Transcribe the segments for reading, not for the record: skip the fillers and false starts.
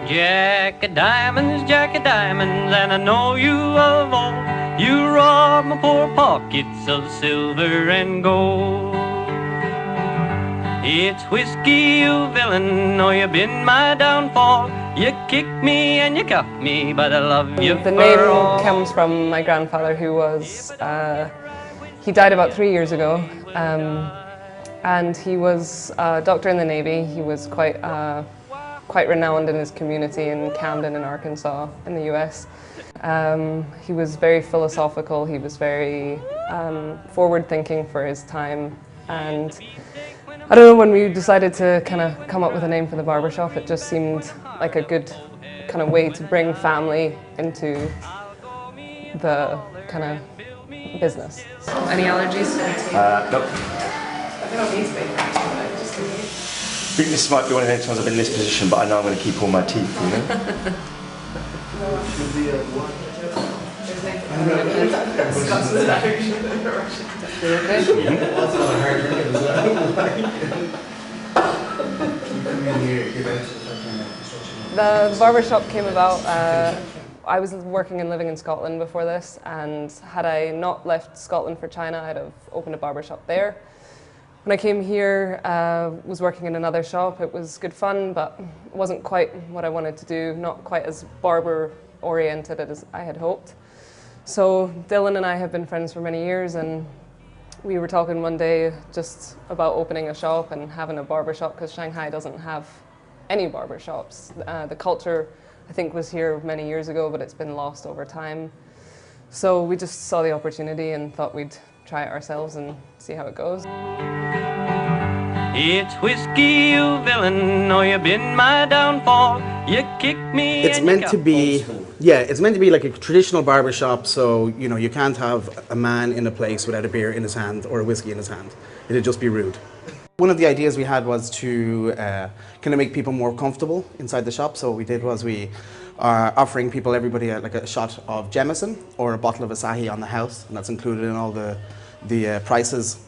Jack of diamonds, and I know you of old. You robbed my poor pockets of silver and gold. It's whiskey, you villain, or you've been my downfall. You kicked me and you cuffed me, but I love you The for name all. comes from my grandfather, who was, he died about 3 years ago, and he was a doctor in the Navy. He was quite renowned in his community in Camden in Arkansas in the US. He was very philosophical, he was very forward-thinking for his time, and I don't know, when we decided to kind of come up with a name for the barbershop, it just seemed like a good kind of way to bring family into the kind of business. Any allergies? No. I don't need to be. I think this might be one of the times I've been in this position, but I know I'm going to keep all my teeth, you know? The barbershop came about, I was working and living in Scotland before this, and had I not left Scotland for China, I'd have opened a barbershop there. When I came here, was working in another shop. It was good fun, but it wasn't quite what I wanted to do, not quite as barber oriented as I had hoped. So Dylan and I have been friends for many years, and we were talking one day just about opening a shop and having a barber shop, because Shanghai doesn't have any barber shops. The culture, I think, was here many years ago, but it's been lost over time. So we just saw the opportunity and thought we'd try it ourselves and see how it goes. It's whiskey, you villain, or you've been my downfall. You kicked me. It's meant to be, yeah, it's meant to be like a traditional barbershop, so you know, you can't have a man in a place without a beer in his hand or a whiskey in his hand. It'd just be rude. One of the ideas we had was to kind of make people more comfortable inside the shop. So what we did was we are offering people, everybody, like a shot of Jameson or a bottle of Asahi on the house, and that's included in all the prices.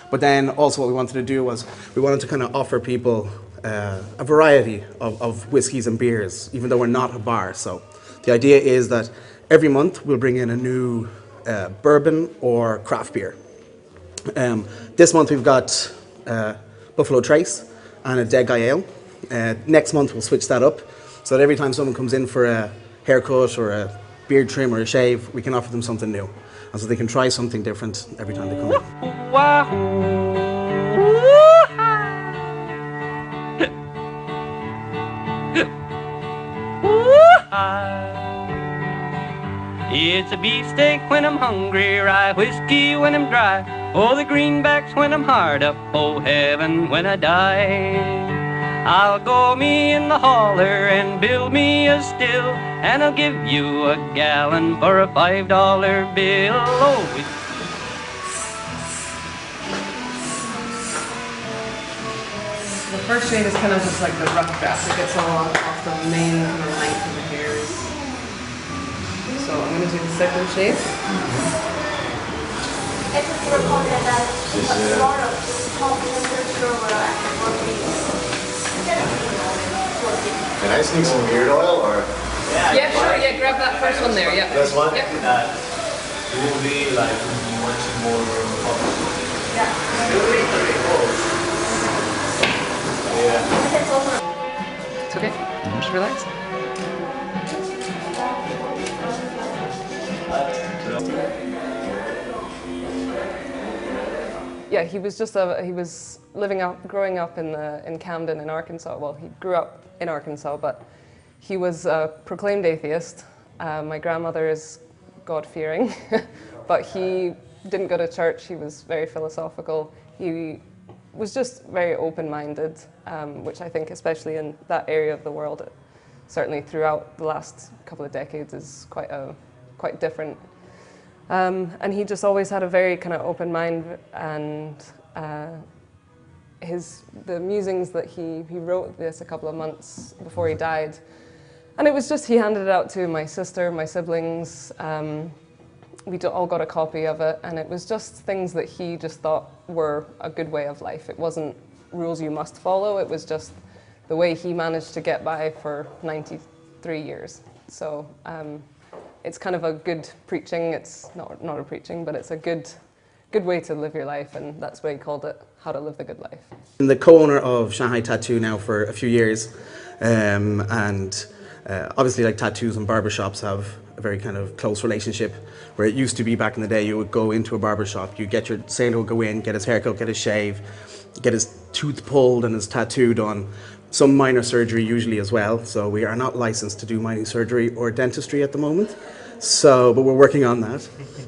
But then also what we wanted to do was we wanted to kind of offer people a variety of whiskies and beers, even though we're not a bar. So the idea is that every month we'll bring in a new bourbon or craft beer. This month we've got Buffalo Trace and a Dead Guy Ale. Next month we'll switch that up, so that every time someone comes in for a haircut or a beard trim or a shave, we can offer them something new, and so they can try something different every time they come in. It's a beefsteak when I'm hungry, rye whiskey when I'm dry, oh, the greenbacks when I'm hard up, oh, heaven when I die. I'll go me in the holler and build me a still, and I'll give you a gallon for a $5 bill. Oh, The first shade is kind of just like the rough draft. It gets all off the main kind of length of the hairs. So I'm going to do the second shade. Can I sneak some beard oil, or? Yeah, sure. Yeah, grab that first one there. Yeah. This one? Yep. It will be like much more It's okay. Just relax. Yeah, he was just he was growing up in Camden in Arkansas. Well, he grew up in Arkansas, but he was a proclaimed atheist. My grandmother is God-fearing, but he didn't go to church. He was very philosophical. He was just very open-minded, which I think, especially in that area of the world, certainly throughout the last couple of decades, is quite different. And he just always had a very kind of open mind, and the musings that he wrote this a couple of months before he died, and it was just, he handed it out to my sister, my siblings. We all got a copy of it, and it was just things that he just thought were a good way of life. It wasn't rules you must follow, it was just the way he managed to get by for 93 years. So it's kind of a good preaching. It's not a preaching, but it's a good way to live your life, and that's why he called it How to Live the Good Life. I'm the co-owner of Shanghai Tattoo now for a few years, and obviously like tattoos and barbershops have a very kind of close relationship, where it used to be back in the day you would go into a barbershop, you get your sailor would go in, get his haircut, get his shave, get his tooth pulled and his tattoo done, some minor surgery usually as well. So we are not licensed to do minor surgery or dentistry at the moment, so but we're working on that.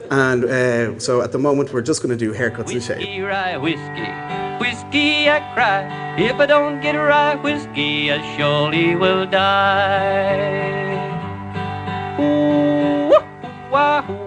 And so at the moment we're just going to do haircuts and shave. Whiskey, rye, whiskey, whiskey, I cry. If I don't get rye whiskey, I surely will die. Ooh, wah, wah,